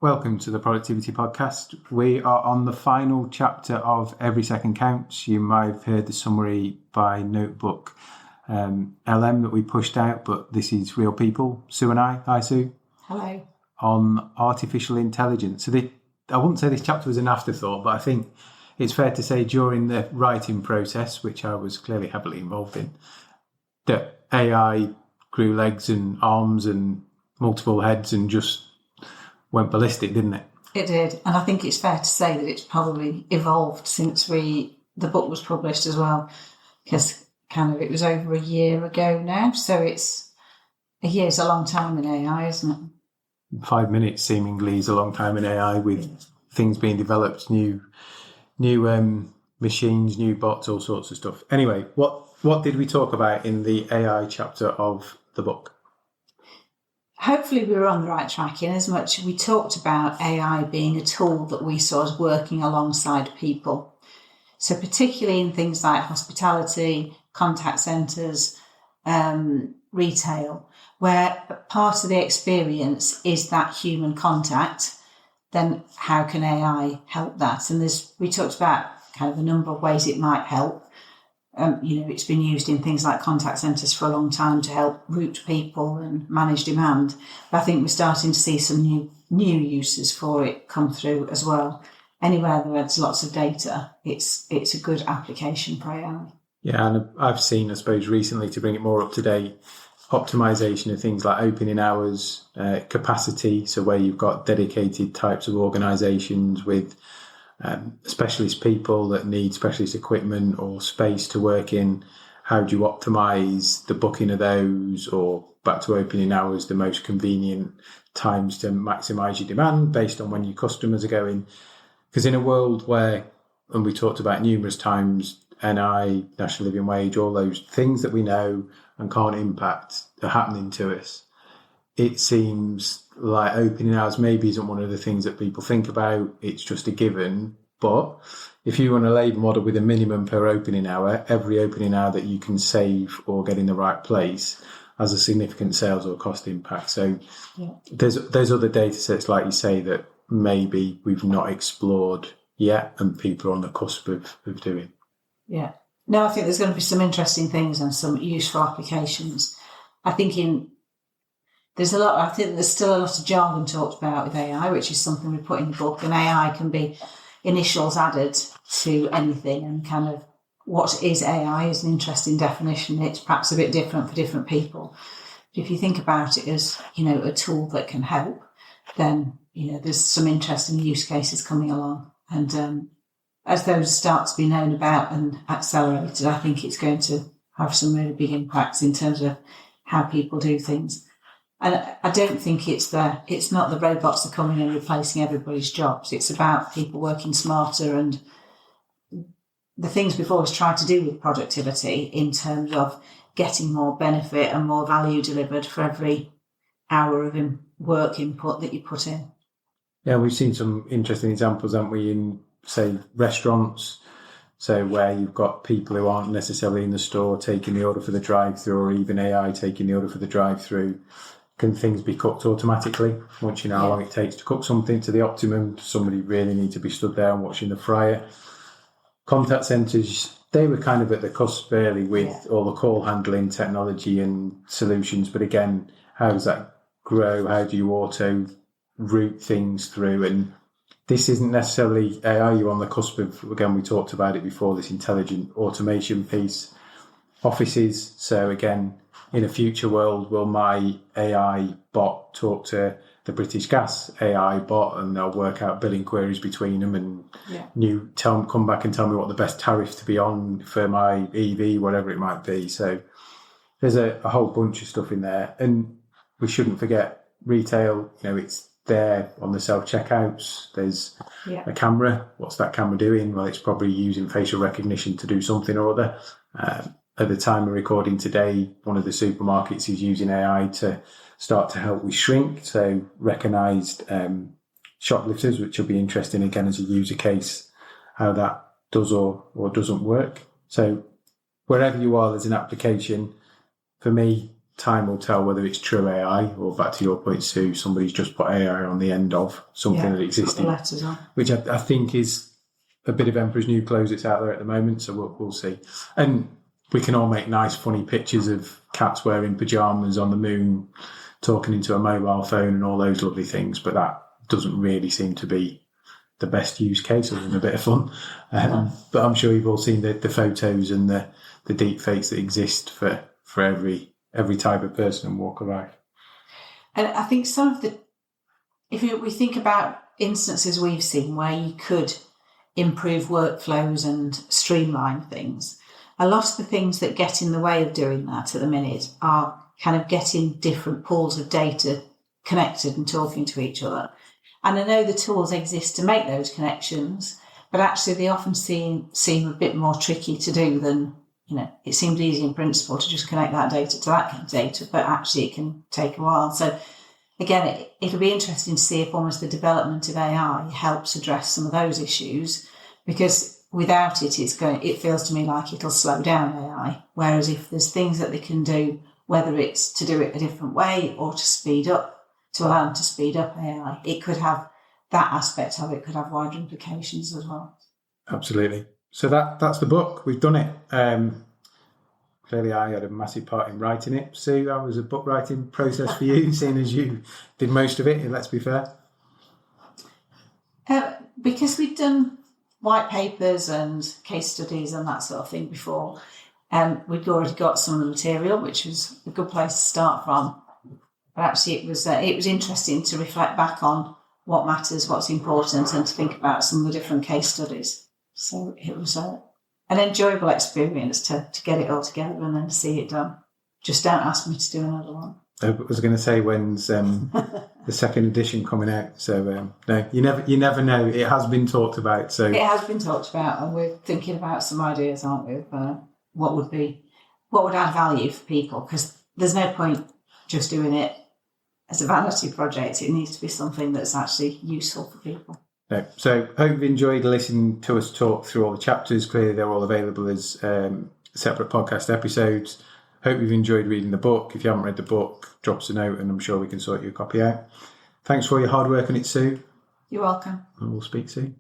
Welcome to the Productivity Podcast. We are on the final chapter of Every Second Counts. You might have heard the summary by Notebook LM that we pushed out, but this is real people. Sue and I. Hi, Sue. Hello. On artificial intelligence. So I wouldn't say this chapter was an afterthought, but I think it's fair to say during the writing process, which I was clearly heavily involved in, that AI grew legs and arms and multiple heads and just went ballistic, didn't it? It did. And I think it's fair to say that it's probably evolved since the book was published as well, because it was over a year ago now. So a year's a long time in AI, isn't it? 5 minutes seemingly is a long time in AI with things being developed, new machines, new bots, all sorts of stuff. Anyway, what did we talk about in the AI chapter of the book? Hopefully we were on the right track in as much we talked about AI being a tool that we saw as working alongside people. So particularly in things like hospitality, contact centres, retail, where part of the experience is that human contact, then how can AI help that? And we talked about kind of a number of ways it might help. It's been used in things like contact centres for a long time to help route people and manage demand. But I think we're starting to see some new uses for it come through as well. Anywhere there's lots of data, it's a good application for AI. Yeah, and I've seen, I suppose, recently, to bring it more up to date, optimization of things like opening hours, capacity, so where you've got dedicated types of organisations with specialist people that need specialist equipment or space to work in. How do you optimise the booking of those, or back to opening hours, the most convenient times to maximise your demand based on when your customers are going? Because in a world where, and we talked about numerous times, NI, national living wage, all those things that we know and can't impact are happening to us, it seems like opening hours maybe isn't one of the things that people think about. It's just a given. But if you run a labour model with a minimum per opening hour, every opening hour that you can save or get in the right place has a significant sales or cost impact. So there's other data sets, like you say, that maybe we've not explored yet and people are on the cusp of doing. Yeah. No, I think there's going to be some interesting things and some useful applications. I think there's still a lot of jargon talked about with AI, which is something we put in the book, and AI can be initials added to anything, and kind of what is AI is an interesting definition. It's perhaps a bit different for different people. But if you think about it as, a tool that can help, then, there's some interesting use cases coming along. And as those start to be known about and accelerated, I think it's going to have some really big impacts in terms of how people do things. And I don't think it's not the robots that are coming and replacing everybody's jobs. It's about people working smarter, and the things we've always tried to do with productivity in terms of getting more benefit and more value delivered for every hour of work input that you put in. Yeah, we've seen some interesting examples, haven't we, in, say, restaurants. So where you've got people who aren't necessarily in the store taking the order for the drive-through, or even AI taking the order for the drive-through. Can things be cooked automatically? Once you know how long it takes to cook something to the optimum, does somebody really need to be stood there and watching the fryer? Contact centres, they were kind of at the cusp early with all the call handling technology and solutions. But again, how does that grow? How do you auto route things through? And this isn't necessarily AI. You're on the cusp of, again, we talked about it before, this intelligent automation piece. Offices, so again, in a future world, will my AI bot talk to the British Gas AI bot, and they'll work out billing queries between them, and come back and tell me what the best tariff to be on for my EV, whatever it might be. So there's a whole bunch of stuff in there. And we shouldn't forget retail, it's there on the self-checkouts. There's a camera. What's that camera doing? Well, it's probably using facial recognition to do something or other. At the time of recording today, one of the supermarkets is using AI to start to help with shrink, so recognised shoplifters, which will be interesting again as a user case, how that does or doesn't work. So wherever you are, there's an application. For me, time will tell whether it's true AI or, back to your point, Sue, somebody's just put AI on the end of something that existed, put the letters on. which I think is a bit of Emperor's New Clothes that's out there at the moment. So we'll see. And we can all make nice, funny pictures of cats wearing pajamas on the moon, talking into a mobile phone and all those lovely things. But that doesn't really seem to be the best use case other than a bit of fun. But I'm sure you've all seen the photos and the deep fakes that exist for every type of person and walk of life. And I think some of if we think about instances we've seen where you could improve workflows and streamline things, a lot of the things that get in the way of doing that at the minute are kind of getting different pools of data connected and talking to each other. And I know the tools exist to make those connections, but actually they often seem a bit more tricky to do than, it seems easy in principle to just connect that data to that kind of data, but actually it can take a while. So again, it'll be interesting to see if almost the development of AI helps address some of those issues, because without it, it feels to me like it'll slow down AI. Whereas if there's things that they can do, whether it's to do it a different way or to allow them to speed up AI, it could have that aspect of it could have wider implications as well. Absolutely. So that's the book. We've done it. Clearly, I had a massive part in writing it. Sue, how was the book writing process for you, seeing as you did most of it, let's be fair? Because we'd done white papers and case studies and that sort of thing before, we'd already got some of the material, which was a good place to start from. But actually, it was interesting to reflect back on what matters, what's important, and to think about some of the different case studies. So it was an enjoyable experience to get it all together and then see it done. Just don't ask me to do another one. I was going to say, when's the second edition coming out? So no, you never know. It has been talked about. So it has been talked about, and we're thinking about some ideas, aren't we? Of what would add value for people? Because there's no point just doing it as a vanity project. It needs to be something that's actually useful for people. No. So hope you've enjoyed listening to us talk through all the chapters. Clearly, they're all available as separate podcast episodes. Hope you've enjoyed reading the book. If you haven't read the book, drop us a note and I'm sure we can sort you a copy out. Thanks for all your hard work on it, Sue. You're welcome. And we'll speak soon.